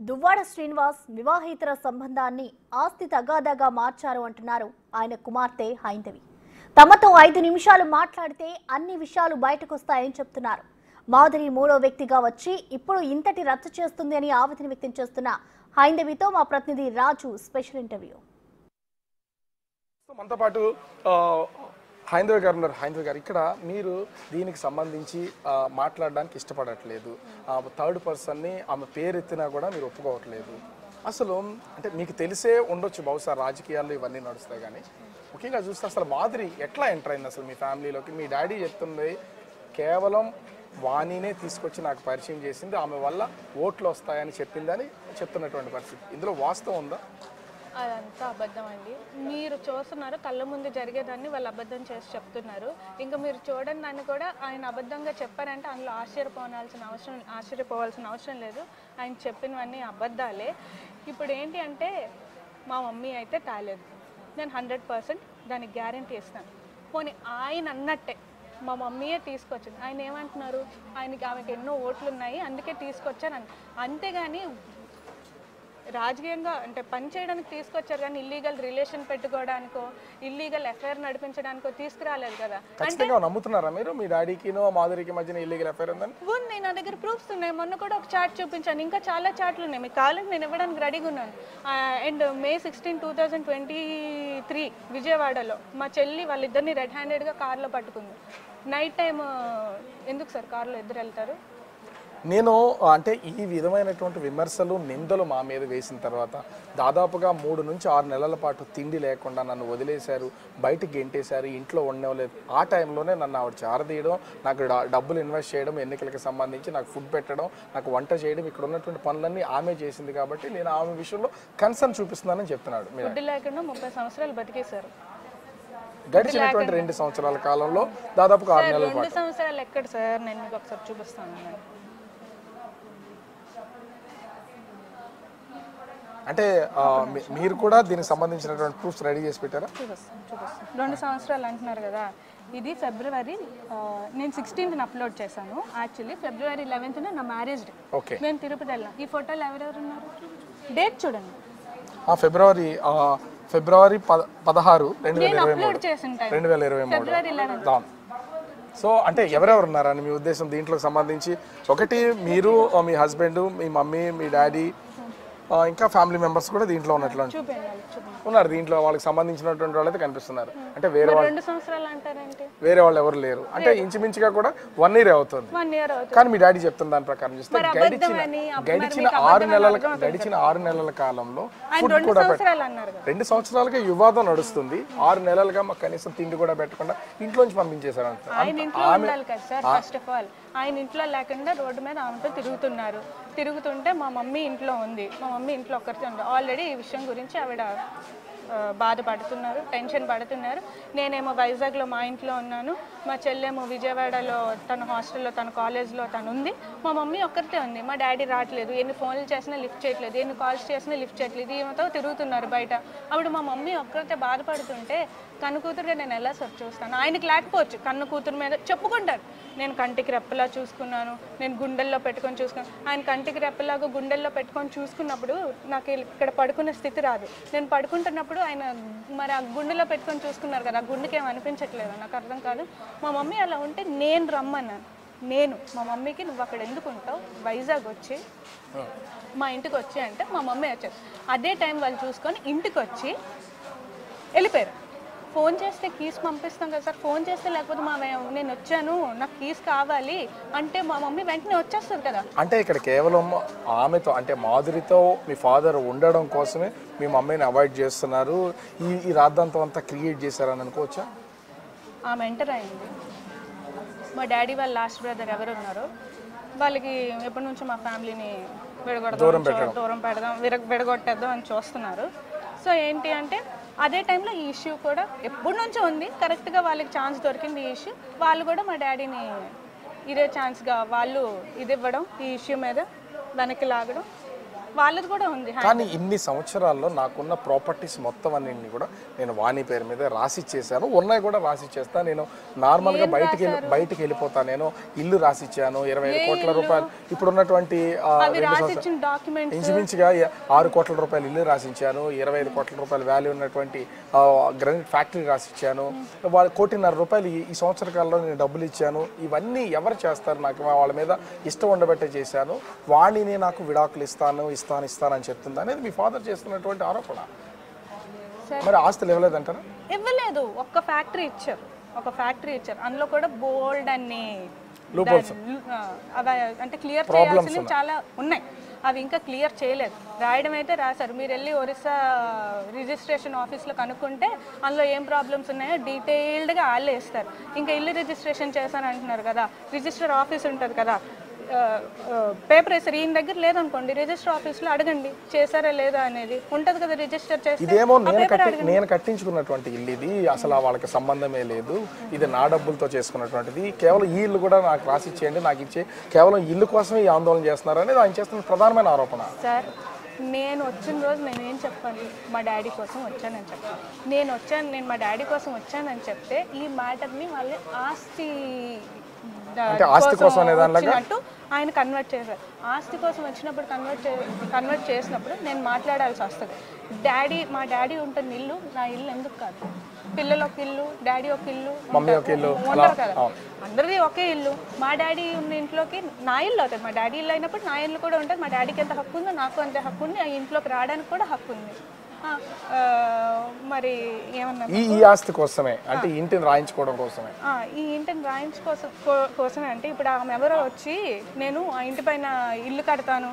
దువ్వాడ శ్రీనివాస్ వివాహేతర సంబంధాన్ని ఆస్తి తగాదాగా మార్చారు అంటున్నారు ఆయన కుమార్తె హైందవి. తమతో 5 నిమిషాలు మాట్లాడితే అన్ని విషయాలు బయటకొస్తాయని చెప్తున్నారు. మాధురి మూడో వ్యక్తిగా వచ్చి ఇప్పుడు ఇంతటి రచ్చ చేస్తుంది అని ఆవేదన వ్యక్తం చేస్తున్న హైందవితో మా ప్రతినిధి రాజు స్పెషల్ ఇంటర్వ్యూ. మనతో పాటు హైందవి గారు ఉన్నారు. హైందవి గారు, ఇక్కడ మీరు దీనికి సంబంధించి మాట్లాడడానికి ఇష్టపడట్లేదు. థర్డ్ పర్సన్ని ఆమె పేరు ఎత్తినా కూడా మీరు ఒప్పుకోవట్లేదు. అసలు అంటే మీకు తెలిసే ఉండొచ్చు, బహుశా రాజకీయాల్లో ఇవన్నీ నడుస్తాయి, కానీ ముఖ్యంగా చూస్తే అసలు మాధురి ఎట్లా ఎంటర్ అయింది అసలు మీ ఫ్యామిలీలోకి? మీ డాడీ చెప్తుంది కేవలం వాణినే తీసుకొచ్చి నాకు పరిచయం చేసింది, ఆమె వల్ల ఓట్లు వస్తాయని చెప్పిందని చెప్తున్నటువంటి పరిస్థితి. ఇందులో వాస్తవం ఉందా? అదంతా అబద్ధం అండి. మీరు చూస్తున్నారు, కళ్ళ ముందు జరిగేదాన్ని వాళ్ళు అబద్ధం చేసి చెప్తున్నారు. ఇంకా మీరు చూడండి, దాన్ని కూడా ఆయన అబద్ధంగా చెప్పారంటే అందులో ఆశ్చర్యపోవాల్సిన అవసరం లేదు. ఆయన చెప్పినవన్నీ అబద్ధాలే. ఇప్పుడు ఏంటి అంటే మా మమ్మీ అయితే తాలేదు, నేను 100% దానికి గ్యారంటీ ఇస్తాను. పోనీ ఆయన అన్నట్టే మా మమ్మీయే తీసుకొచ్చింది. ఆయన ఏమంటున్నారు, ఆమెకి ఎన్నో ఓట్లు ఉన్నాయి అందుకే తీసుకొచ్చాను అంతేగాని రాజకీయంగా అంటే పని చేయడానికి తీసుకొచ్చారు, కానీ ఇల్లీగల్ రిలేషన్ పెట్టుకోవడానికో ఇల్లీగల్ అఫైర్ నడిపించడానికో తీసుకురాలేదు కదా. ఖచ్చితంగా నమ్ముతున్నారా మీరు మీ డాడీకి మాధురికి మధ్యన ఇల్లీగల్ అఫైర్ ఉందని? ఉంది, నా దగ్గర ప్రూఫ్స్ ఉన్నాయి. మొన్న కూడా ఒక చాట్ చూపించాను, ఇంకా చాలా చాట్లు ఉన్నాయి. మీకు కావాలంటే నేను ఇవ్వడానికి రెడీగా ఉన్నాను. అండ్ May 16, 2023 విజయవాడలో మా చెల్లి వాళ్ళిద్దరిని రెడ్ హ్యాండెడ్గా కార్లో పట్టుకుంది. నైట్ టైం ఎందుకు సార్ కార్లో ఇద్దరు వెళ్తారు? నేను అంటే ఈ విధమైనటువంటి విమర్శలు నిందలు మా మీద వేసిన తర్వాత దాదాపుగా 3 నుంచి 6 నెలల పాటు తిండి లేకుండా నన్ను వదిలేశారు, బయటికి గెంటేశారు, ఇంట్లో ఉండలేదు. ఆ టైంలోనే నన్ను ఆవిడ చారదీయడం, నాకు డబ్బులు ఇన్వెస్ట్ చేయడం, ఎన్నికలకు సంబంధించి నాకు ఫుడ్ పెట్టడం, నాకు వంట చేయడం, ఇక్కడ ఉన్నటువంటి పనులన్నీ ఆమె చేసింది. కాబట్టి నేను ఆమె విషయంలో కన్సర్న్ చూపిస్తున్నానని చెప్తున్నాడు. ఫుడ్ లేకుండా 30 సంవత్సరాలు బతికేశారు. గడిచినటువంటి 2 సంవత్సరాల కాలంలో దాదాపుగా 6 నెలల పాటు. 2 సంవత్సరాలు ఎక్కడ సార్? నేను మీకు ఒకసారి చూపిస్తాను. అంటే మీరు కూడా దీనికి సంబంధించినటువంటి ప్రూఫ్స్ రెడీ చేసి పెట్టారా? చూపిస్తాను. 2 సంవత్సరాలు అంటున్నారు కదా, ఇది ఫిబ్రవరి నేను 16th అప్లోడ్ చేశాను. యాక్చువల్లీ February 11th నా మ్యారేజ్ డే. నేను తిరుపతి వెళ్ళాను. ఈ ఫోటోలు ఎవరెవరు ఉన్నారు, డేట్ చూడండి. ఫిబ్రవరి 16, 2023. సో అంటే ఎవరెవరు ఉన్నారని మీ ఉద్దేశం? దీంట్లో సంబంధించి ఒకటి మీరు, మీ హస్బెండ్, మీ మమ్మీ, మీ డాడీ, ఇంకా ఫ్యామిలీ మెంబర్స్ కూడా దీంట్లో ఉన్నట్లు ఉన్నారు. దీంట్లో వాళ్ళకి సంబంధించినటువంటి వాళ్ళైతే కనిపిస్తున్నారు. అంటే వేరే వాళ్ళు ఎవరు లేరు. అంటే ఇంచుమించుగా కూడా 1 year అవుతుంది. కానీ మీ డాడీ చెప్తున్న దాని ప్రకారం చూస్తే గడిచిన 6 నెలల కాలంలో ఫుడ్ కూడా 2 సంవత్సరాలుగా వివాదం నడుస్తుంది. 6 నెలలుగా మాకు కనీసం తిండి కూడా పెట్టకుండా ఇంట్లోంచి పంపించేశారు. ఆయన ఇంట్లో లేకుండా రోడ్డు మీద ఆమెతో తిరుగుతుంటే మా మమ్మీ ఇంట్లో ఉంది. మా మమ్మీ ఇంట్లో ఒక్కరితో ఉంది. ఆల్రెడీ ఈ విషయం గురించి ఆవిడ బాధపడుతున్నారు, టెన్షన్ పడుతున్నారు. నేనేమో వైజాగ్లో మా ఇంట్లో ఉన్నాను, మా చెల్లెమో విజయవాడలో తన హాస్టల్లో, తన కాలేజ్లో తను ఉంది. మా మమ్మీ ఒక్కరితే ఉంది. మా డాడీ రావట్లేదు, ఎన్ని ఫోన్లు చేసినా లిఫ్ట్ చేయట్లేదు, ఎన్ని కాల్స్ చేసినా లిఫ్ట్ చేయట్లేదు. ఈమెతో తిరుగుతున్నారు బయట. అప్పుడు మా మమ్మీ ఒక్కరితే బాధపడుతుంటే కన్ను కూతురుగా నేను ఎలా సర్చ్ చూస్తాను? ఆయనకి లేకపోవచ్చు, కన్ను కూతురు మీద చెప్పుకుంటారు, నేను కంటికి రెప్పలా చూసుకున్నాను, నేను గుండెల్లో పెట్టుకొని చూసుకున్నాను. ఆయన కంటికి రెప్పలాగా గుండెల్లో పెట్టుకొని చూసుకున్నప్పుడు నాకు ఇక్కడ పడుకునే స్థితి రాదు. నేను పడుకుంటున్నప్పుడు ఆయన మరి ఆ గుండెలో పెట్టుకొని చూసుకున్నారు కదా, ఆ గుండెకి ఏం అనిపించట్లేదు, నాకు అర్థం కాదు. మా మమ్మీ అలా ఉంటే నేను రమ్మన్నాను. మా మమ్మీకి నువ్వు అక్కడ ఎందుకు ఉంటావు, వైజాగ్ వచ్చి మా ఇంటికి వచ్చి అంటే మా మమ్మీ వచ్చారు. అదే టైం వాళ్ళు చూసుకొని ఇంటికి వచ్చి వెళ్ళిపోయారు. ఫోన్ చేస్తే కీస్ పంపిస్తాం కదా సార్, ఫోన్ చేస్తే లేకపోతే నేను వచ్చాను నాకు కీస్ కావాలి అంటే మా మమ్మీ వెంటనే వచ్చేస్తుంది కదా. అంటే ఇక్కడ కేవలం ఆమెతో అంటే మాధురితో మీ ఫాదర్ ఉండడం కోసమే మీ మమ్మీని అవాయిడ్ చేస్తున్నారు, ఈ రాద్ధాంతం అంతా క్రియేట్ చేశారని అనుకోవచ్చా? ఆమె ఎంటర్ అయింది. మా డాడీ వాళ్ళ లాస్ట్ బ్రదర్ ఎవరు ఉన్నారో వాళ్ళకి ఎప్పటి నుంచో మా ఫ్యామిలీని దూరం పెడదాం విడగొట్టేద్దాం అని చూస్తున్నారు. సో ఏంటి అంటే అదే టైంలో ఈ ఇష్యూ కూడా ఎప్పటి నుంచో ఉంది. కరెక్ట్గా వాళ్ళకి ఛాన్స్ దొరికింది ఈ ఇష్యూ. వాళ్ళు కూడా మా డాడీని ఇదే ఛాన్స్గా వాళ్ళు ఇది ఇవ్వడం, ఈ ఇష్యూ మీద వెనక్కి లాగడం వాళ్ళది కూడా ఉంది. కానీ ఇన్ని సంవత్సరాల్లో నాకున్న ప్రాపర్టీస్ మొత్తం అన్నింటినీ కూడా నేను వాణి పేరు మీద రాసిచ్చేసాను, ఉన్నాయి కూడా రాసిచ్చేస్తాను. నేను నార్మల్గా బయటికి వెళ్ళిపోతాను. నేను ఇల్లు రాసిచ్చాను 25 కోట్ల రూపాయలు. ఇప్పుడు ఉన్నటువంటి ఇంచుమించుగా 6 కోట్ల రూపాయలు ఇల్లు రాసిచ్చాను, 25 కోట్ల రూపాయల వాల్యూ ఉన్నటువంటి గ్రానైట్ ఫ్యాక్టరీ రాసిచ్చాను, వాళ్ళు 1.5 కోటి రూపాయలు ఈ సంవత్సర కాలంలో నేను డబ్బులు ఇచ్చాను. ఇవన్నీ ఎవరు చేస్తారు? నాకు వాళ్ళ మీద ఇష్టం ఉండబట్టే చేశాను. వాణిని నాకు విడాకులు ఇస్తానని చెప్తుంది అనేది మీ ఫాదర్ చేస్తున్నటువంటి ఆరోపణ. మరి ఆస్తులు ఇవ్వలేదంటారా? ఇవ్వలేదు. ఒక ఫ్యాక్టరీ ఇచ్చారు, అందులో కూడా బోల్డ్ అన్ని అంటే క్లియర్ చేయాల్సినవి చాలా ఉన్నాయి, అవి ఇంకా క్లియర్ చేయలేదు. రాయడం అయితే రాశారు. మీరు వెళ్ళి ఒరిస్సా రిజిస్ట్రేషన్ ఆఫీస్లో కనుక్కుంటే అందులో ఏం ప్రాబ్లమ్స్ ఉన్నాయో డీటెయిల్డ్గా వాళ్ళే ఇస్తారు. ఇంకా ఇల్లు రిజిస్ట్రేషన్ చేశాను అంటున్నారు కదా, రిజిస్టర్ ఆఫీస్ ఉంటుంది కదా, పేపర్ వేసారు. ఈయన దగ్గర లేదనుకోండి, రిజిస్టర్ ఆఫీస్లో అడగండి చేశారా లేదా అనేది ఉంటుంది కదా, రిజిస్టర్ చేస్తే. ఇదేమో నేను కట్టించుకున్నటువంటి ఇల్లు, ఇది అసలు వాళ్ళకి సంబంధమే లేదు, ఇది నా డబ్బులతో చేసుకున్నటువంటిది, కేవలం ఈ ఇల్లు కూడా నాకు రాసి ఇచ్చేయండి, నాకు ఇచ్చే కేవలం ఇల్లు కోసమే ఈ ఆందోళన చేస్తున్నారు అనేది ఆయన చేస్తున్న ప్రధానమైన ఆరోపణ. సార్ నేను వచ్చిన రోజు నేనేం చెప్పాలి? మా డాడీ కోసం వచ్చానని చెప్పాను. నేను మా డాడీ కోసం వచ్చానని చెప్తే ఈ మ్యాటర్ని వాళ్ళు ఆస్తి కోసం వచ్చినట్టు ఆయన కన్వర్ట్ చేశారు. ఆస్తి కోసం వచ్చినప్పుడు కన్వర్ట్ చేసినప్పుడు నేను మాట్లాడాల్సి వస్తుంది. మా డాడీ ఉంటుంది ఇల్లు, నా ఇల్లు ఎందుకు కాదు? పిల్లలు ఒక ఇల్లు, డాడీ ఒక ఇల్లు ఉంటారు కదా, అందరిది ఒకే ఇల్లు. మా డాడీ ఉన్న ఇంట్లోకి నా ఇల్లు అవుతుంది, మా డాడీ ఇల్లు అయినప్పుడు నా ఇల్లు కూడా ఉంటుంది. మా డాడీకి ఎంత హక్కు ఉందో నాకు అంతే హక్కు ఉంది, ఆ ఇంట్లోకి రావడానికి కూడా హక్కు ఉంది. మరి ఏమన్నా ఈ ఆస్తి కోసమే అంటే ఇంటిని రాయించుకోవడం కోసమే, ఈ ఇంటిని కోసమే అంటే ఇప్పుడు ఆమె ఎవరో వచ్చి నేను ఆ ఇంటి పైన ఇల్లు కడతాను,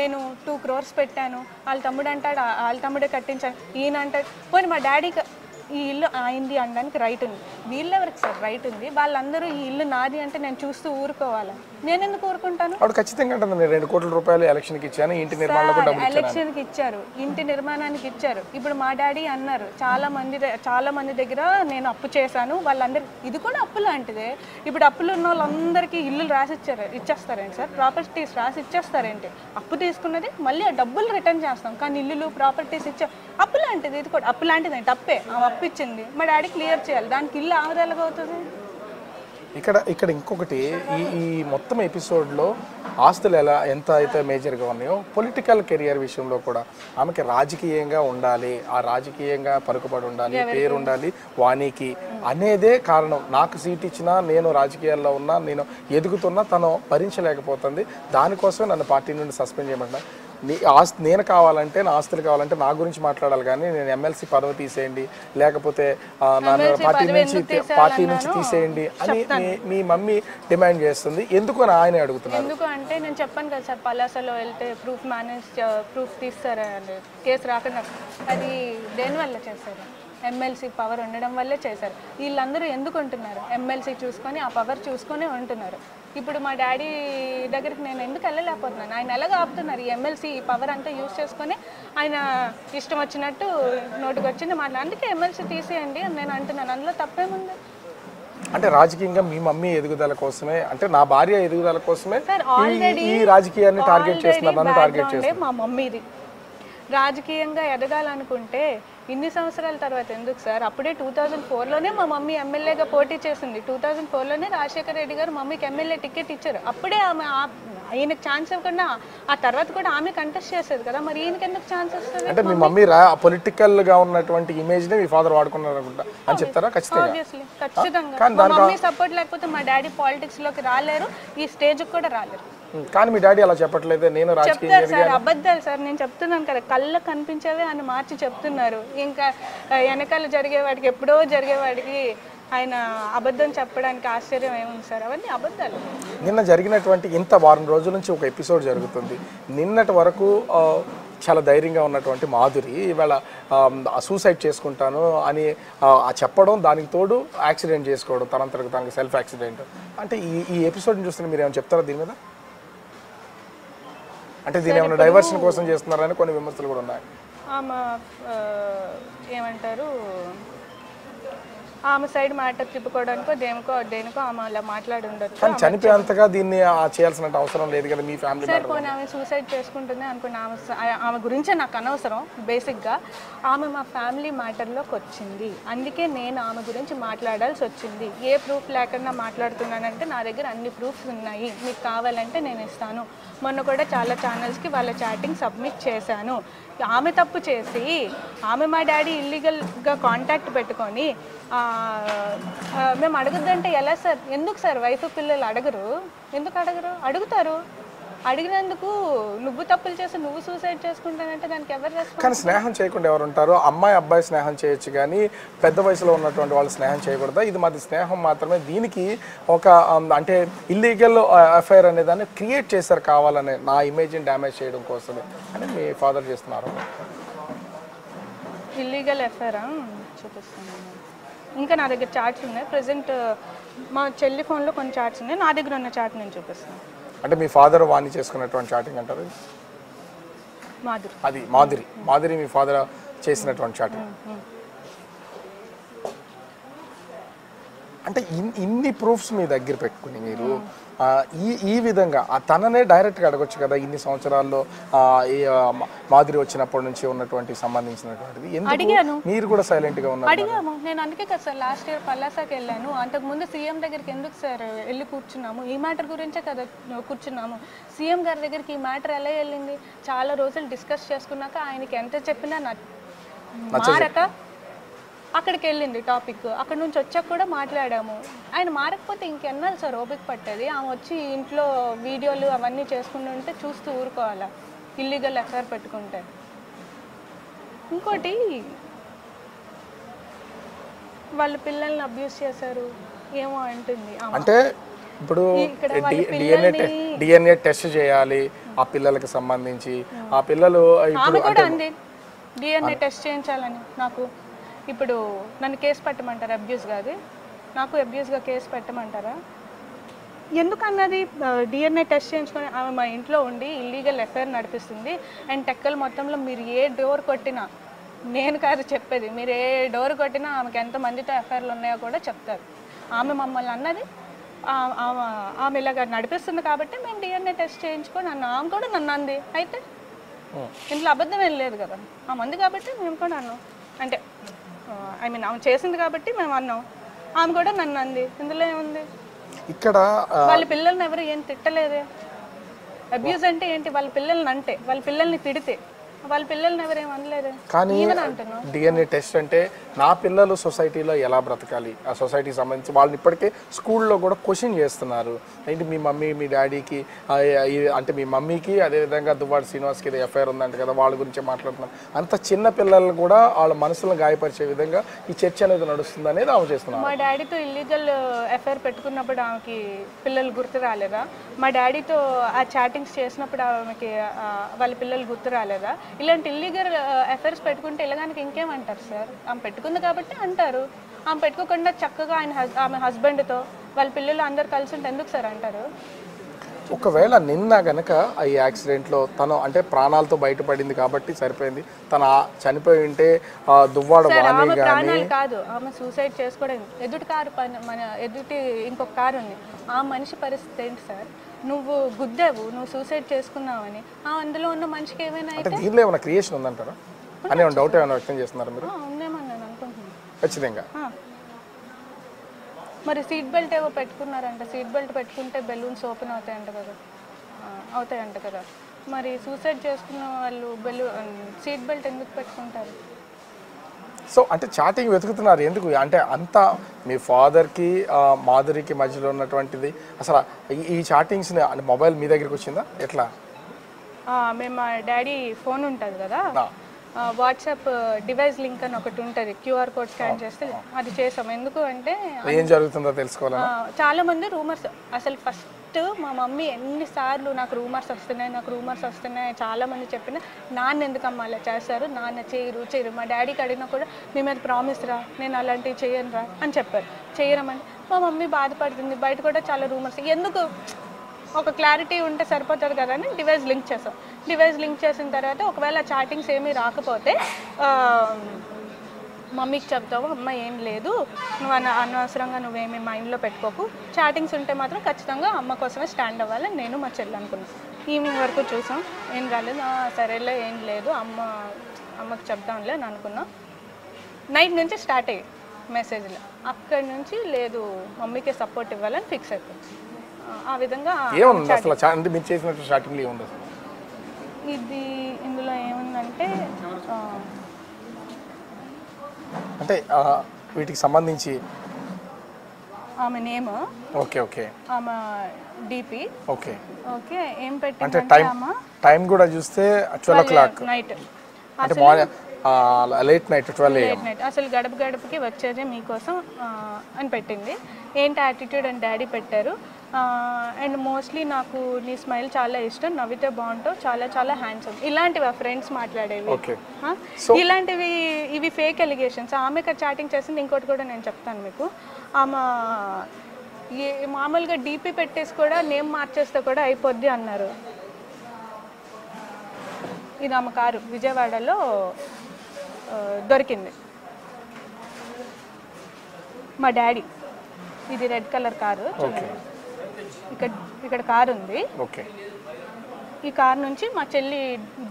నేను 2 crores పెట్టాను, వాళ్ళ తమ్ముడు అంటాడు వాళ్ళ తమ్ముడే కట్టించాను, ఈయన అంటాడు. పోనీ మా డాడీకి ఈ ఇల్లు అయింది అనడానికి రైట్ ఉంది, వీళ్ళెవరికి సార్ రైట్ ఉంది? వాళ్ళందరూ ఈ ఇల్లు నాది అంటే నేను చూస్తూ ఊరుకోవాలా? నేను ఎందుకు ఊరుకుంటాను? ఖచ్చితంగా 2 కోట్ల రూపాయలు ఎలక్షన్కి ఇచ్చాను, ఇంటి నిర్మాణానికి ఎలక్షన్కి ఇచ్చారు, ఇంటి నిర్మాణానికి ఇచ్చారు. ఇప్పుడు మా డాడీ అన్నారు చాలా మంది దగ్గర నేను అప్పు చేశాను, వాళ్ళందరూ ఇది కూడా అప్పు లాంటిదే. ఇప్పుడు అప్పులు ఉన్న వాళ్ళందరికీ ఇల్లు ఇచ్చేస్తారేంటి సార్? ప్రాపర్టీస్ రాసి ఇచ్చేస్తారేంటి? అప్పు తీసుకున్నది మళ్ళీ ఆ డబ్బులు రిటర్న్ చేస్తాం, కానీ ఇల్లులు ప్రాపర్టీస్ అప్పు లాంటిది. ఇది కూడా అప్పు లాంటిది అంటే అప్పే, అప్పు ఇచ్చింది మా డాడీ క్లియర్ చేయాలి, దానికి ఇల్లు ఆదాయాలుగా అవుతుంది. ఇక్కడ ఇంకొకటి, ఈ మొత్తం ఎపిసోడ్లో ఆస్తులు ఎంత అయితే మేజర్గా ఉన్నాయో పొలిటికల్ కెరియర్ విషయంలో కూడా ఆమెకి రాజకీయంగా ఉండాలి, ఆ రాజకీయంగా పలుకుబడి ఉండాలి, పేరు ఉండాలి వాణికి అనేదే కారణం. నాకు సీట్ ఇచ్చినా, నేను రాజకీయాల్లో ఉన్నా, నేను ఎదుగుతున్నా తను భరించలేకపోతుంది, దానికోసమే నన్ను పార్టీ నుండి సస్పెండ్ చేయమంటున్నా. నేను కావాలంటే, నా ఆస్తులు కావాలంటే నా గురించి మాట్లాడాలి, కానీ నేను ఎమ్మెల్సీ పదవి తీసేయండి, లేకపోతే నన్ను పార్టీ నుంచి తీసేయండి అని మీ మమ్మీ డిమాండ్ చేస్తుంది. ఎందుకు అని ఆయన అడుగుతున్నారు. ఎందుకు అంటే నేను చెప్పాను కదా సార్, పలాసలో వెళ్తే ప్రూఫ్ తీస్తారా అని, కేసు రాకుండా. అది దేనివల్ల చేశారు? ఎమ్మెల్సీ పవర్ ఉండడం వల్లే చేశారు. వీళ్ళందరూ ఎందుకు ఉంటున్నారు? ఎమ్మెల్సీ చూసుకొని ఆ పవర్ చూసుకొని ఉంటున్నారు. ఇప్పుడు మా డాడీ దగ్గరికి నేను ఎందుకు వెళ్ళలేకపోతున్నాను? ఆయన ఎలాగ ఆపుతున్నారు? ఈ ఎమ్మెల్సీ పవర్ అంతా యూజ్ చేసుకొని ఆయన ఇష్టం వచ్చినట్టు నోటికి వచ్చింది మాట్లాడు. అందుకే ఎమ్మెల్సీ తీసేయండి అని నేను అంటున్నాను. అందులో తప్పేముంది? అంటే రాజకీయంగా మీ మమ్మీ ఎదుగుదల కోసమే, అంటే నా భార్య ఎదుగుదల కోసమే ఈ రాజకీయాన్ని టార్గెట్ చేస్తున్నారు, నన్ను టార్గెట్ చేస్తున్నారు. మా మమ్మీది రాజకీయంగా ఎదగాలనుకుంటే ఇన్ని సంవత్సరాల తర్వాత ఎందుకు సార్? అప్పుడే 2004లోనే మా మమ్మీ ఎమ్మెల్యేగా పోటీ చేసింది. 2004లోనే రాజశేఖర రెడ్డి గారు మమ్మీకి ఎమ్మెల్యే టికెట్ ఇచ్చారు. అప్పుడే ఆమె ఈయనకు ఛాన్స్ ఇవ్వకుండా ఆ తర్వాత కూడా ఆమె కంటెస్ట్ చేసేది కదా, మరి ఈయనకి ఎందుకు ఛాన్స్ వస్తుంది? అంటే మీ మమ్మీ పొలిటికల్ గా ఉన్నటువంటి ఇమేజ్ ని మీ ఫాదర్ వాడుకున్నారు అనుకుంటా అని చెప్తారా? ఖచ్చితంగా మా మమ్మీ సపోర్ట్ లేకపోతే మా డాడీ పాలిటిక్స్ లోకి రాలేరు, ఈ స్టేజ్ కూడా రాలేరు. కానీ మీ డాడీ అలా చెప్పట్లేదు, నేను చెప్తారు సార్, అబద్ధాలు సార్. నేను చెప్తున్నాను కదా, కళ్ళకు కనిపించేదే అని మార్చి చెప్తున్నారు. ఇంకా వెనకాల జరిగేవాడికి, ఎప్పుడో జరిగేవాడికి ఆయన అబద్ధం చెప్పడానికి ఆశ్చర్యం ఏముంది సార్? అవన్నీ అబద్ధాలు. నిన్న జరిగినటువంటి ఇంత వారం రోజుల నుంచి ఒక ఎపిసోడ్ జరుగుతుంది. నిన్నటి వరకు చాలా ధైర్యంగా ఉన్నటువంటి మాధురి ఇవాళ సూసైడ్ చేసుకుంటాను అని చెప్పడం, దానికి తోడు యాక్సిడెంట్ చేసుకోవడం, తనంతరకు తనకి సెల్ఫ్ యాక్సిడెంట్. అంటే ఈ ఎపిసోడ్ని చూస్తే మీరు ఏమైనా చెప్తారా దీని మీద? అంటే దీని ఏమైనా డైవర్షన్ కోసం చేస్తున్నారని కొన్ని విమర్శలు కూడా ఉన్నాయి. ఏమంటారు, ఆమె సైడ్ మ్యాటర్ తిప్పుకోవడానికో దేనికో ఆమె అలా మాట్లాడి ఉండొచ్చు. కానీ చనిపోయేంతగా దీన్ని చేయాల్సిన అవసరం లేదు కదా మీ ఫ్యామిలీ సార్ పోనీ ఆమె సూసైడ్ చేసుకుంటుంది అనుకున్న ఆమె గురించే నాకు అనవసరం. బేసిక్గా ఆమె మా ఫ్యామిలీ మ్యాటర్లోకి వచ్చింది, అందుకే నేను ఆమె గురించి మాట్లాడాల్సి వచ్చింది. ఏ ప్రూఫ్ లేకుండా మాట్లాడుతున్నానంటే నా దగ్గర అన్ని ప్రూఫ్స్ ఉన్నాయి, మీకు కావాలంటే నేను ఇస్తాను. మొన్న కూడా చాలా ఛానల్స్కి వాళ్ళ చాటింగ్ సబ్మిట్ చేశాను. ఆమె తప్పు చేసి ఆమె మా డాడీ ఇల్లీగల్గా కాంటాక్ట్ పెట్టుకొని మేము అడగద్దంటే ఎలా సార్? ఎందుకు సార్ వైఫ్ పిల్లలు అడగరు? ఎందుకు అడగరు? అడుగుతారు. అడిగినందుకు నువ్వు తప్పులు చేసి నువ్వు సూసైడ్ చేసుకుంటానంటే దానికి ఎవరు రెస్పాన్స్? కానీ స్నేహం చేయకుండా ఎవరు ఉంటారు? అమ్మాయి అబ్బాయి స్నేహం చేయొచ్చు కానీ పెద్ద వయసులో ఉన్నటువంటి వాళ్ళు స్నేహం చేయకూడదా? ఇది మాది స్నేహం మాత్రమే, దీనికి ఒక అంటే ఇల్లీగల్ అఫైర్ అనే దాన్ని క్రియేట్ చేశారు కావాలనే, నా ఇమేజ్ని డ్యామేజ్ చేయడం కోసమే అని మీ ఫాదర్ చేస్తున్నారు. ఇల్లీగల్ అఫైరా? చూపిస్తాను. ఇంకా నా దగ్గర చార్ట్స్ ఉన్నాయి. ప్రజెంట్ మా చెల్లి ఫోన్లో కొన్ని చార్ట్స్ ఉన్నాయి, నా దగ్గర ఉన్న చార్ట్ నేను చూపిస్తాను. అంటే మీ ఫాదర్ వాణి చేసుకున్నటువంటి చాటింగ్ అంటారు మాధురి? అది మాధురి మీ ఫాదర్ చేసినటువంటి చాటింగ్. అంటే ఇన్ని ప్రూఫ్స్ మీ దగ్గర పెట్టుకుని మీరు ఈ విధంగా తననే డైరెక్ట్గా అడగొచ్చు కదా, ఇన్ని సంవత్సరాల్లో మాధురి వచ్చినప్పటి నుంచి ఉన్నటువంటి సంబంధించినటువంటిది, ఎందుకు మీరు కూడా సైలెంట్గా ఉన్నారు? అడిగాము. నేను అందుకే కదా సార్ లాస్ట్ ఇయర్ పల్లాసాకి వెళ్ళాను. అంతకుముందు సీఎం దగ్గరికి ఎందుకు సార్ వెళ్ళి కూర్చున్నాము? ఈ మ్యాటర్ గురించే కదా కూర్చున్నాము. సీఎం గారి దగ్గరికి ఈ మ్యాటర్ ఎలా వెళ్ళింది? చాలా రోజులు డిస్కస్ చేసుకున్నాక ఆయనకి ఎంత చెప్పినా మారక అక్కడికి వెళ్ళింది టాపిక్. అక్కడ నుంచి వచ్చాక కూడా మాట్లాడాము. ఆయన మారకపోతే ఇంకెన్నాళ్ళు సార్ ఓపిక పట్టేది? ఆమె వచ్చి ఇంట్లో వీడియోలు అవన్నీ చేసుకుంటుంటే చూస్తూ ఊరుకోవాలా? ఇల్లీగల్ అఫైర్ పెట్టుకుంటే. ఇంకోటి, వాళ్ళ పిల్లల్ని అబ్యూస్ చేశారు ఏమో అంటుంది. అంటే ఇప్పుడు డిఎన్ఏ టెస్ట్ చేయాలి ఆ పిల్లలకి సంబంధించి. ఆ పిల్లలు ఆమె కూడా అంది డిఎన్ఏ టెస్ట్ చేయించాలని. నాకు ఇప్పుడు నన్ను కేసు పెట్టమంటారా? అబ్యూస్ కాదు, నాకు అబ్యూస్గా కేసు పెట్టమంటారా? ఎందుకన్నది డిఎన్ఏ టెస్ట్ చేయించుకొని ఆమె మా ఇంట్లో ఉండి ఇల్లీగల్ అఫైర్ నడిపిస్తుంది. అండ్ టెక్కల్ మొత్తంలో మీరు ఏ డోర్ కొట్టినా, నేను కాదు చెప్పేది, మీరు ఏ డోర్ కొట్టినా ఆమెకి ఎంతమందితో అఫైర్లు ఉన్నాయో కూడా చెప్తారు. ఆమె మమ్మల్ని అన్నది ఆమె ఇలాగ నడిపిస్తుంది కాబట్టి మేము డిఎన్ఏ టెస్ట్ చేయించుకొని ఆమె కూడా నన్ను అంది. అయితే ఇంట్లో అబద్ధం ఏం లేదు కదా, ఆమె అంది కాబట్టి మేము కూడా అన్నాం. అంటే ఐ మీన్ ఆమె చేసింది కాబట్టి మేము అన్నాం. ఆమె కూడా నన్ను అంది. ఇందులో ఏముంది? ఇక్కడ వాళ్ళ పిల్లల్ని ఎవరు ఏం తిట్టలేదే. అబ్యూజ్ అంటే ఏంటి? వాళ్ళ పిల్లల్ని అంటే, వాళ్ళ పిల్లల్ని తిడితే వాళ్ళ పిల్లల్ని ఎవరేం అనలేదు. కానీ డిఎన్ఏ టెస్ట్ అంటే నా పిల్లలు సొసైటీలో ఎలా బ్రతకాలి, ఆ సొసైటీకి సంబంధించి వాళ్ళని ఇప్పటికే స్కూల్లో కూడా క్వశ్చన్ చేస్తున్నారు. ఏంటి మీ మమ్మీ మీ డాడీకి అంటే మీ మమ్మీకి అదేవిధంగా దువ్వాడ శ్రీనివాస్కి ఏదో ఎఫ్ఐఆర్ ఉందంట కదా, వాళ్ళ గురించే మాట్లాడుతున్నారు. అంత చిన్న పిల్లలు కూడా వాళ్ళ మనసులను గాయపరిచే విధంగా ఈ చర్చ అనేది నడుస్తుంది అనేది ఆమె చేస్తున్నారు. మా డాడీతో ఇల్లీగల్ ఎఫ్ఐఆర్ పెట్టుకున్నప్పుడు ఆమెకి పిల్లలు గుర్తు రాలేదా? మా డాడీతో ఆ చాటింగ్స్ చేసినప్పుడు ఆమెకి వాళ్ళ పిల్లలు గుర్తు రాలేదా? ఇలాంటి ఇల్లీగల్ అఫైర్స్ పెట్టుకుంటే ఇలాగానికి ఇంకేమంటారు సార్? ఆమె పెట్టుకుంది కాబట్టి అంటారు. ఆమె పెట్టుకోకుండా చక్కగా ఆమె హస్బెండ్తో వాళ్ళ పిల్లలు అందరు కలిసి ఉంటే ఎందుకు సార్ అంటారు? ఒకవేళ నిన్న గనక ఈ యాక్సిడెంట్లో తను అంటే ప్రాణాలతో బయటపడింది కాబట్టి సరిపోయింది. తను చనిపోయి ఉంటే దువ్వాడ వాణి ప్రాణాలు కాదు, ఆమె సూసైడ్ చేసుకోవడం. ఎదుటి కారు మన ఎదుటి ఇంకొక కారు ఉంది, ఆ మనిషి పరిస్థితి ఏంటి సార్? నువ్వు గుద్దావు, నువ్వు సూసైడ్ చేసుకున్నావని అందులో ఉన్న మనిషికి ఏమైనా అయితే దీనిలో ఏమైనా క్రియేషన్ ఉందంటారా అని డౌట్ ఏమైనా వ్యక్తం చేస్తున్నారు మీరు? ఉందేమో నేను అనుకుంటున్నాను. ఖచ్చితంగా. మరి సీట్ బెల్ట్ ఏవో పెట్టుకున్నారంట. సీట్ బెల్ట్ పెట్టుకుంటే బెలూన్స్ ఓపెన్ అవుతాయంట కదా. మరి సూసైడ్ చేసుకున్న వాళ్ళు సీట్ బెల్ట్ ఎందుకు పెట్టుకుంటారు? సో అంటే చాటింగ్ వెతుకుతున్నారు ఎందుకు? అంటే అంతా మీ ఫాదర్కి మాధురికి మధ్యలో ఉన్నటువంటిది అసలు ఈ చాటింగ్స్ని మొబైల్ మీ దగ్గరికి వచ్చిందా ఎట్లా? మేము మా డాడీ ఫోన్ ఉంటుంది కదా, వాట్సాప్ డివైస్ లింక్ అని ఒకటి ఉంటుంది, క్యూఆర్ కోడ్ స్కాన్ చేస్తే అది చేసాం. ఎందుకు అంటే ఏం జరుగుతుందో తెలుసుకోవాలి. చాలా మంది రూమర్స్, అసలు ఫస్ట్ మా మమ్మీ ఎన్నిసార్లు నాకు రూమర్స్ వస్తున్నాయి చాలా మంది చెప్పిన, నాన్న ఎందుకమ్మా అలా చేస్తారు, నాన్న చేయరు. మా డాడీకి అడిగినా కూడా మీ మీద ప్రామిస్ రా, నేను అలాంటివి చేయను రా అని చెప్పారు. చేయరమని మా మమ్మీ బాధపడుతుంది. బయట కూడా చాలా రూమర్స్, ఎందుకు ఒక క్లారిటీ ఉంటే సరిపోతుంది కదా అని డివైస్ లింక్ చేసాం. డివైస్ లింక్ చేసిన తర్వాత ఒకవేళ చాటింగ్స్ ఏమీ రాకపోతే మమ్మీకి చెప్తావు అమ్మ ఏం లేదు, నువ్వు అనవసరంగా నువ్వేమి మైండ్లో పెట్టుకోకు, చాటింగ్స్ ఉంటే మాత్రం ఖచ్చితంగా అమ్మ కోసమే స్టాండ్ అవ్వాలి నేను మా చెల్లి అనుకున్నాం. ఈవినింగ్ వరకు చూసాం, ఏం కాలేదు, సరేలే ఏం లేదు అమ్మకి చెప్దాంలే అని అనుకున్నాం. నైట్ నుంచి స్టార్ట్ అయ్యాయి మెసేజ్లు, అక్కడి నుంచి లేదు మమ్మీకే సపోర్ట్ ఇవ్వాలని ఫిక్స్ అయిపోయింది. ఆ విధంగా ఏముంది అసలు అంటే మీరు చేసినట్టు స్టార్టింగ్లో ఏముంది అసలు? ఇందులో ఏముందంటే అంటే వీటికి సంబంధించి ఆమె నేమ్, ఓకే ఓకే, ఆమె డిపి, ఓకే ఓకే ఏం అంటే పెట్టిందంటే టైం కూడా చూస్తే 12 o'clock నైట్, అంటే మార్నింగ్ లేట్ నైట్ 12 AM. అసలు గడప గడపకి వచ్చేదే మీకోసం అని పెట్టింది. ఏంటి యాటిట్యూడ్ అని డాడీ పెట్టారు. అండ్ మోస్ట్లీ నాకు నీ స్మైల్ చాలా ఇష్టం, నవ్వితే బాగుంటావు, చాలా చాలా హ్యాండ్సమ్, ఇలాంటివి ఆ ఫ్రెండ్స్ మాట్లాడేవి. ఇలాంటివి ఇవి ఫేక్ ఎలిగేషన్స్. ఆమె చాటింగ్ చేసింది. ఇంకోటి కూడా నేను చెప్తాను మీకు, ఆమె మామూలుగా డీపీ పెట్టేసి కూడా నేమ్ మార్చేస్తే కూడా అయిపోద్ది అన్నారు. ఇది ఆమె కారు విజయవాడలో దొరికింది. మా డాడీ, ఇది రెడ్ కలర్ కారు, ఇక్కడ కారు ఉంది. ఈ కారు నుంచి మా చెల్లి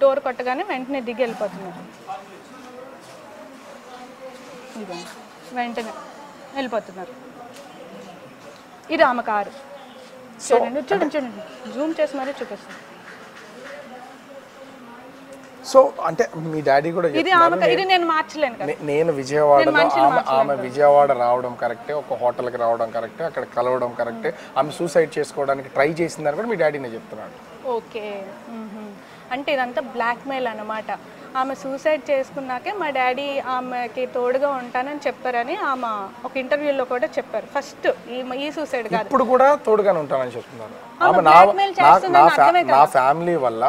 డోర్ కొట్టగానే వెంటనే దిగి వెళ్ళిపోతున్నారు. వెంటనే వెళ్ళిపోతున్నారు. ఇది ఆమె కారు. చూడండి చూడండి, జూమ్ చేసి మరీ చూపిస్తాను. సో అంటే మీ డాడీ కూడా ఇది నేను మార్చలేను కదా. నేను విజయవాడలో ఆమె విజయవాడ రావడం కరెక్టే, ఒక హోటల్కి రావడం కరెక్టే, అక్కడ కలవడం కరెక్టే, ఆమె సూసైడ్ చేసుకోవడానికి ట్రై చేసిందని కూడా మీ డాడీనే చెప్తున్నాడు. ఓకే, అంటే ఇదంతా బ్లాక్మెయిల్ అన్నమాట. ఆమె సూసైడ్ చేసుకున్నాకే మా డాడీ ఆమెకి తోడుగా ఉంటానని చెప్పారని ఆమె ఒక ఇంటర్వ్యూలో కూడా చెప్పారు. ఫస్ట్ ఈ సూసైడ్ కాదు, ఇప్పుడు కూడా తోడుగానే ఉంటానని చెప్తున్నారు. ఆమె నా ఫ్యామిలీ వల్ల,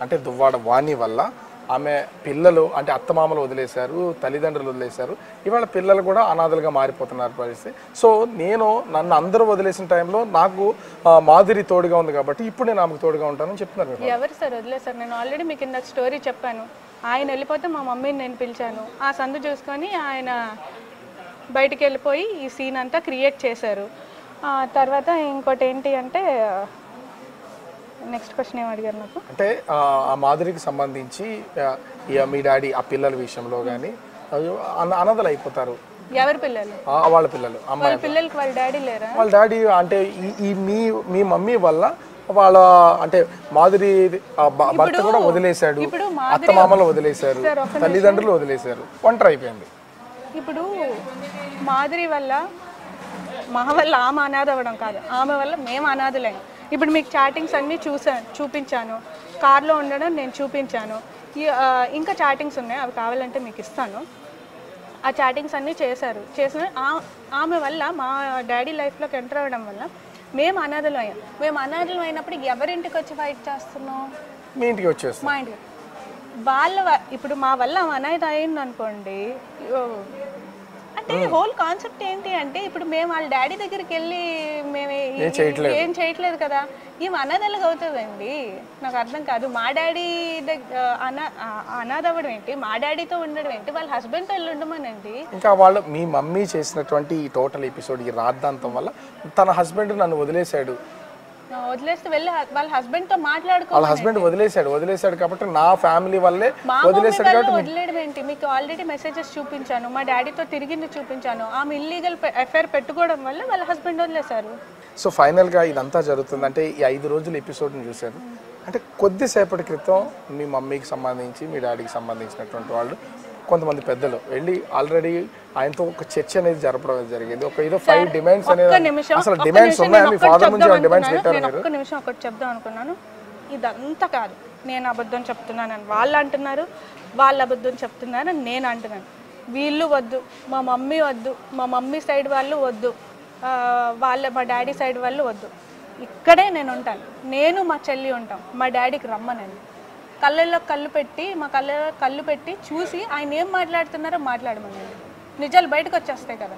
అంటే దువ్వాడ వాణి వల్ల ఆమె పిల్లలు అంటే అత్తమామలు వదిలేశారు, తల్లిదండ్రులు వదిలేశారు, ఇవాళ పిల్లలు కూడా అనాథలుగా మారిపోతున్నారు పరిస్థితి. సో నన్ను అందరూ వదిలేసిన టైంలో నాకు మాధురి తోడుగా ఉంది కాబట్టి ఇప్పుడు నేను ఆమెకు తోడుగా ఉంటానని చెప్తున్నారు. ఎవరు సార్ వదిలేశారు? నేను ఆల్రెడీ మీకు ఇందాక స్టోరీ చెప్పాను. ఆయన వెళ్ళిపోతే మా మమ్మీని నేను పిలిచాను. ఆ సందు చూసుకొని ఆయన బయటికి వెళ్ళిపోయి ఈ సీన్ అంతా క్రియేట్ చేశారు. తర్వాత ఇంకోటి ఏంటి అంటే, నెక్స్ట్ క్వశ్చన్ ఏం అడిగారు నాకు? అంటే ఆ మాధురికి సంబంధించి మీ డాడీ ఆ పిల్లల విషయంలో కానీ అనాథలు అయిపోతారు. ఎవరి పిల్లలు? వాళ్ళ పిల్లలు. వాళ్ళ పిల్లలకి వాళ్ళ డాడీ లేరా? వాళ్ళ డాడీ అంటే మీ మమ్మీ వల్ల వాళ్ళ అంటే మాధురి భర్త కూడా వదిలేశాడు, అత్తమామలు వదిలేశారు, తల్లిదండ్రులు వదిలేశారు, ఒంటరి అయిపోయింది. ఇప్పుడు మాధురి వల్ల మా వల్ల ఆమె అనాథ అవ్వడం కాదు, ఆమె వల్ల మేము అనాథలేం. ఇప్పుడు మీకు చాటింగ్స్ అన్నీ చూపించాను, కార్లో ఉండడం నేను చూపించాను, ఇంకా చాటింగ్స్ ఉన్నాయి, అవి కావాలంటే మీకు ఇస్తాను. ఆ చాటింగ్స్ అన్నీ చేసిన ఆమె వల్ల మా డాడీ లైఫ్లోకి ఎంటర్ అవ్వడం వల్ల మేము అనాథలు అయ్యాం. మేము అనాథలు అయినప్పుడు ఎవరింటికి వచ్చి ఫైట్ చేస్తున్నాం? మీ ఇంటికి వచ్చేస్తాం. మా ఇంటికి ఇప్పుడు మా వల్ల అనాథ అయింది అనుకోండి, అంటే హోల్ కాన్సెప్ట్ ఏంటి అంటే, ఇప్పుడు మేము వాళ్ళ డాడీ దగ్గరికి వెళ్ళి మేము ఏం చేయట్లేదు కదా, ఏం అనాథలుగా అవుతుందండి? నాకు అర్థం కాదు. మా డాడీ అనాథ అవ్వడం ఏంటి, మా డాడీతో ఉండడం ఏంటి, వాళ్ళ హస్బెండ్తో వెళ్ళి ఉండమనండి. ఇంకా వాళ్ళు మీ మమ్మీ చేసినటువంటి ఈ టోటల్ ఎపిసోడ్ ఈ రాద్ధాంతం వల్ల తన హస్బెండ్ నన్ను వదిలేశాడు, వదిలేస్తే వెళ్ళి వాళ్ళ హస్బెండ్ తో మాట్లాడుకో. వాళ్ళ హస్బెండ్ వదిలేశాడు కాబట్టి నా ఫ్యామిలీ వల్లే వదిలేశాడు కాబట్టి వదిలేయడం ఏంటి? మీకు ఆల్రెడీ మెసేజెస్ చూపించాను, మా డాడీతో తిరిగింది చూపించాను. ఆమె ఇల్లీగల్ ఎఫ్ఐఆర్ పెట్టుకోవడం వల్ల వాళ్ళ హస్బెండ్ వదిలేశారు. సో ఫైనల్గా ఇదంతా జరుగుతుంది అంటే ఈ 5 రోజుల ఎపిసోడ్ని చూశారు అంటే కొద్దిసేపటి క్రితం మీ మమ్మీకి సంబంధించి మీ డాడీకి సంబంధించినటువంటి వాళ్ళు కొంతమంది పెద్దలు వెళ్ళి ఆల్రెడీ ఆయనతో ఒక చర్చ అనేది జరపడం జరిగింది. ఒక ఏదో 5 డిమాండ్స్ అనేది, అసలు డిమాండ్స్ ఉన్నాయా మీ ఫాదర్ నుంచి? డిమాండ్స్ పెట్టారు. నేను ఒక్క నిమిషం ఒకటి చెప్దాం అనుకున్నాను. ఇదంతా కాదు, నేను అబద్ధం చెప్తున్నానని వాళ్ళు అంటున్నారు, వాళ్ళు అబద్ధం చెప్తున్నారని నేను అంటున్నాను. వీళ్ళు వద్దు, మా మమ్మీ వద్దు, మా మమ్మీ సైడ్ వాళ్ళు వద్దు, మా డాడీ సైడ్ వాళ్ళు వద్దు, ఇక్కడే నేను ఉంటాను. నేను మా చెల్లి ఉంటాం. మా డాడీకి రమ్మనండి, కళ్ళల్లో కళ్ళు పెట్టి చూసి ఆయన ఏం మాట్లాడుతున్నారో మాట్లాడమనండి. నిజాలు బయటకు వచ్చేస్తాయి కదా.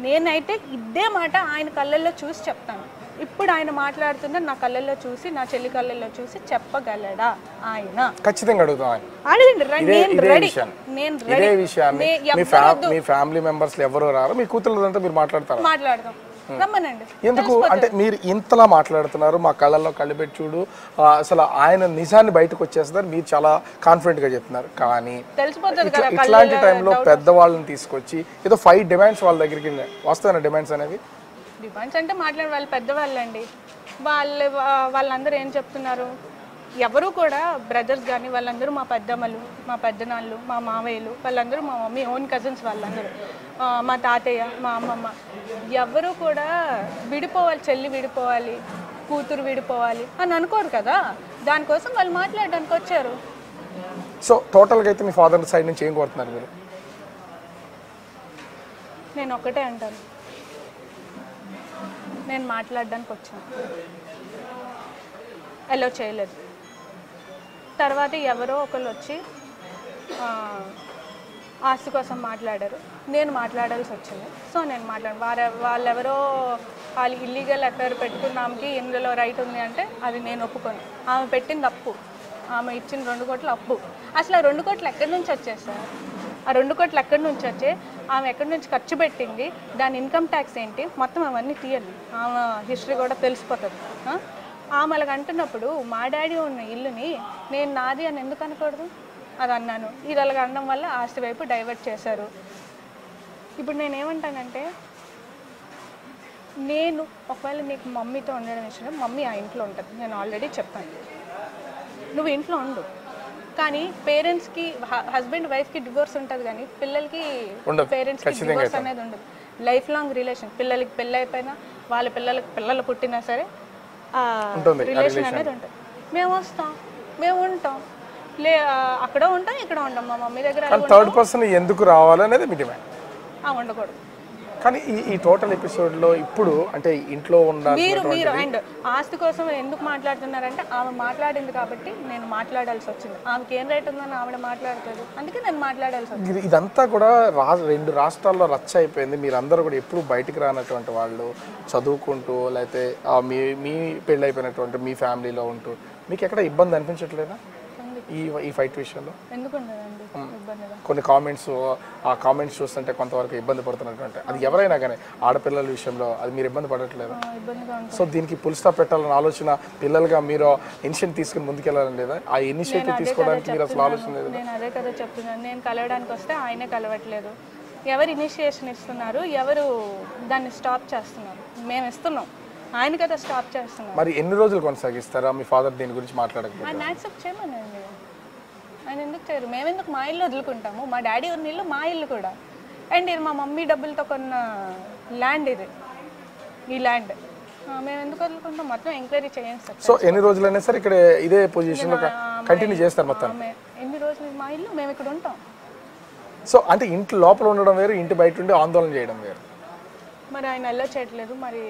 నేనైతే ఇదే మాట ఆయన కళ్ళల్లో చూసి చెప్తాను. ఇప్పుడు ఆయన మాట్లాడుతున్న నా కళ్ళల్లో చూసి, నా చెల్లి కళ్ళల్లో చూసి చెప్పగలడా ఆయన? ఖచ్చితంగా అడుగుతాం. అడగండి, నేను రెడీ. ఇదే విషయాన్ని మీ ఫ్యామిలీ మెంబర్స్ ఎవరు రారు, మీ కూతురుదంతా మీరు మాట్లాడతారు. మాట్లాడదాం, రమ్మనండి. ఎందుకు అంటే మీరు ఇంతలా మాట్లాడుతున్నారు, మా కళ్ళల్లో కళ్ళు పెట్టి చూడు, అసలు ఆయన నిజాన్ని బయటకు వచ్చేస్తారు, మీరు చాలా కాన్ఫిడెంట్ గా చెప్తున్నారు. కానీ ఇట్లాంటి టైంలో పెద్దవాళ్ళని తీసుకొచ్చి ఏదో 5 డిమాండ్స్ వాళ్ళ దగ్గరికి వస్తాయన్న డిమాండ్స్ అనేవి. డిమాండ్స్ అంటే మాట్లాడే వాళ్ళు పెద్దవాళ్ళండి. వాళ్ళందరూ ఏం చెప్తున్నారు, ఎవరు కూడా బ్రదర్స్ కానీ వాళ్ళందరూ మా పెద్దమ్మలు, మా పెద్దనాళ్ళు, మా మావయ్యలు, వాళ్ళందరూ మా మమ్మీ ఓన్ కజిన్స్, వాళ్ళందరూ మా తాతయ్య, మా అమ్మమ్మ, ఎవరు కూడా విడిపోవాలి, చెల్లి విడిపోవాలి, కూతురు విడిపోవాలి అని అనుకోరు కదా. దానికోసం వాళ్ళు మాట్లాడడానికి వచ్చారు. సో టోటల్గా అయితే మీ ఫాదర్ సైడ్ నుంచి ఏం కోరుతున్నారు మీరు? నేను ఒక్కటే అంటాను, నేను మాట్లాడడానికి వచ్చాను, అలో చేయలేదు. తర్వాత ఎవరో ఒకళ్ళు వచ్చి ఆస్తి కోసం మాట్లాడారు, నేను మాట్లాడాల్సి వచ్చింది. సో నేను వాళ్ళెవరో వాళ్ళు ఇల్లీగల్ అఫైర్ పెట్టుకున్నామకి ఇందులో రైట్ ఉంది అంటే అది నేను ఒప్పుకోను. ఆమె పెట్టింది అప్పు, ఆమె ఇచ్చిన 2 కోట్ల అప్పు. అసలు ఆ 2 కోట్లు ఎక్కడి నుంచి వచ్చాయి సార్? ఆ 2 కోట్లు ఎక్కడి నుంచి వచ్చాయి? ఆమె ఎక్కడి నుంచి ఖర్చు పెట్టింది, దాని ఇన్కమ్ ట్యాక్స్ ఏంటి, మొత్తం అవన్నీ తీయాలి. ఆమె హిస్టరీ కూడా తెలిసిపోతుంది. ఆమె అలాగ అంటున్నప్పుడు మా డాడీ ఉన్న ఇల్లుని నేను నాది అని ఎందుకు అనకూడదు? అది అన్నాను. ఇది అలాగ అనడం వల్ల ఆస్తి వైపు డైవర్ట్ చేశారు. ఇప్పుడు నేనేమంటానంటే, నేను ఒకవేళ నీకు మమ్మీతో ఉండడం ఇష్టం, మమ్మీ ఆ ఇంట్లో ఉంటుంది, నేను ఆల్రెడీ చెప్పాను, నువ్వు ఇంట్లో ఉండు. కానీ పేరెంట్స్కి, హస్బెండ్ వైఫ్కి డివోర్స్ ఉంటుంది, కానీ పిల్లలకి పేరెంట్స్కి డివోర్స్ అనేది ఉండదు. Life long relation. పిల్లలకి పెళ్ళి అయిపోయినా, వాళ్ళ పిల్లలు పుట్టినా సరే రిలేషన్ అనేది ఉంటుంది. మేము వస్తాం, మేము ఉంటాం, అక్కడ ఉంటాం, ఇక్కడ ఉంటాం, మా మమ్మీ దగ్గర. థర్డ్ పర్సన్ ఎందుకు రావాలనేది మీ డిమాండ్. ఉండకూడదు. కానీ ఈ టోటల్ ఎపిసోడ్లో ఇప్పుడు అంటే ఇంట్లో ఉండాలి మీరు అండ్ ఆస్తి కోసం ఎందుకు మాట్లాడుతున్నారంటే, ఆమె మాట్లాడింది కాబట్టి నేను మాట్లాడాల్సి వచ్చింది. ఆమెకి ఏం రైట్ ఉందని ఆవిడ మాట్లాడుతుంది, అందుకే నేను మాట్లాడాల్సి వచ్చింది. ఇదంతా కూడా 2 రాష్ట్రాల్లో రచ్చ అయిపోయింది. మీరందరూ కూడా ఎప్పుడు బయటికి రానటువంటి వాళ్ళు, చదువుకుంటూ లేకపోతే మీ పెళ్ళి అయిపోయినటువంటి మీ ఫ్యామిలీలో ఉంటూ మీకు ఎక్కడ ఇబ్బంది అనిపించట్లేదా ఈ ఫైట్ విషయంలో? కొన్ని కామెంట్స్ చూస్తుంటే కొంతవరకు ఇబ్బంది పడుతున్నటువంటి, అది ఎవరైనా కానీ ఆడపిల్లల విషయంలో అది మీరు ఇబ్బంది పడట్లేదా? సో దీనికి ఫుల్ స్టాప్ పెట్టాలని ఆలోచన పిల్లలుగా మీరు ఇనిషియేటివ్ తీసుకుని ముందుకెళ్ళాలని లేదా? ఆ ఇనిషియేటివ్ తీసుకోవడానికి మీరు అసలు ఆలోచన లేదు? నేను అదే కదా చెప్తున్నాను, నేను కలవడానికి వస్తే ఆయనే కలవట్లేదు. ఎవరు ఇనిషియేషన్ ఇస్తున్నారు, ఎవరు దాన్ని స్టాప్ చేస్తున్నారు? మేము ఇస్తున్నాం, ఆయన కదా స్టాప్ చేస్తున్నారు. మరి ఎన్ని రోజులు కొనసాగిస్తారా మీ ఫాదర్ దీని గురించి మాట్లాడకపోతే? ఆయన యాక్సెప్ట్ చేయమనండి. ఆయన ఎందుకు చేయరు? మేమెందుకు మా ఇల్లు వదులుకుంటాము? మా డాడీ ఉన్న ఇల్లు మా ఇల్లు కూడా. అండ్ ఇది మా మమ్మీ డబ్బులతో కొన్న ల్యాండ్, ఈ ల్యాండ్ మేము ఎందుకు వదులుకుంటాం? మొత్తం ఎంక్వైరీ చేయండి. సో ఎన్ని రోజులైనా సరే ఇక్కడ ఇదే పొజిషన్లో కంటిన్యూ చేస్తారు మొత్తం? ఎన్ని రోజులు మా ఇల్లు, మేము ఇక్కడ ఉంటాం. సో అంటే ఇంటి లోపల ఉండడం వేరు, ఇంటి బయట ఉండి ఆందోళన చేయడం వేరు. మరి ఆయన ఎలా చేయట్లేదు? మరి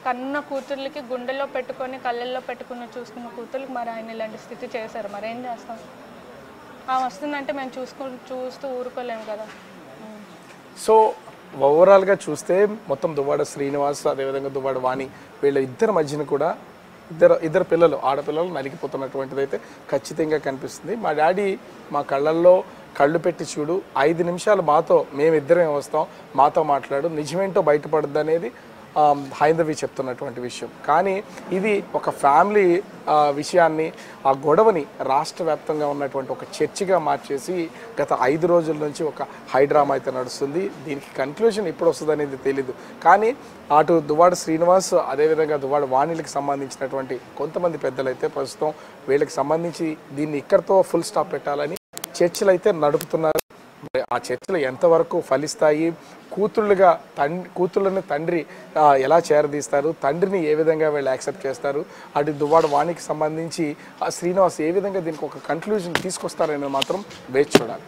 కన్న కూతుర్లకి గుండెల్లో పెట్టుకొని కళ్ళల్లో పెట్టుకుని చూసుకున్న కూతుర్లకి మరి ఆయన ఇలాంటి స్థితి చేశారు. మరి ఏం చేస్తాం? ఆమె వస్తుందంటే మేము చూస్తూ ఊరుకోలేము కదా. సో ఓవరాల్గా చూస్తే మొత్తం దువ్వాడ శ్రీనివాస్, అదేవిధంగా దువ్వాడ వాణి, వీళ్ళ ఇద్దరి మధ్యన కూడా ఇద్దరు పిల్లలు, ఆడపిల్లలు నలిగిపోతున్నటువంటిది అయితే ఖచ్చితంగా కనిపిస్తుంది. మా డాడీ మా కళ్ళల్లో కళ్ళు పెట్టి చూడు, 5 నిమిషాలు మేమిద్దరం వస్తాం, మాతో మాట్లాడు, నిజమేంటో బయటపడద్దు అనేది హైందవి చెప్తున్నటువంటి విషయం. కానీ ఇది ఒక ఫ్యామిలీ విషయాన్ని, ఆ గొడవని రాష్ట్ర వ్యాప్తంగా ఉన్నటువంటి ఒక చర్చగా మార్చేసి గత 5 రోజుల నుంచి ఒక హైడ్రామా అయితే నడుస్తుంది. దీనికి కన్క్లూజన్ ఎప్పుడు వస్తుంది అనేది తెలీదు. కానీ అటు దువ్వాడ శ్రీనివాస్, అదేవిధంగా దువ్వాడ వాణిలకు సంబంధించినటువంటి కొంతమంది పెద్దలైతే ప్రస్తుతం వీళ్ళకి సంబంధించి దీన్ని ఇక్కడితో ఫుల్ స్టాప్ పెట్టాలని చర్చలు అయితే నడుపుతున్నారు. ఆ చర్చలు ఎంతవరకు ఫలిస్తాయి, కూతుళ్ళని తండ్రి ఎలా చేరదీస్తారు, తండ్రిని ఏ విధంగా వీళ్ళు యాక్సెప్ట్ చేస్తారు, అటు దువ్వాడ వాణికి సంబంధించి శ్రీనివాస్ ఏ విధంగా దీనికి ఒక కన్క్లూజన్ తీసుకొస్తారనేది మాత్రం వేచి చూడాలి.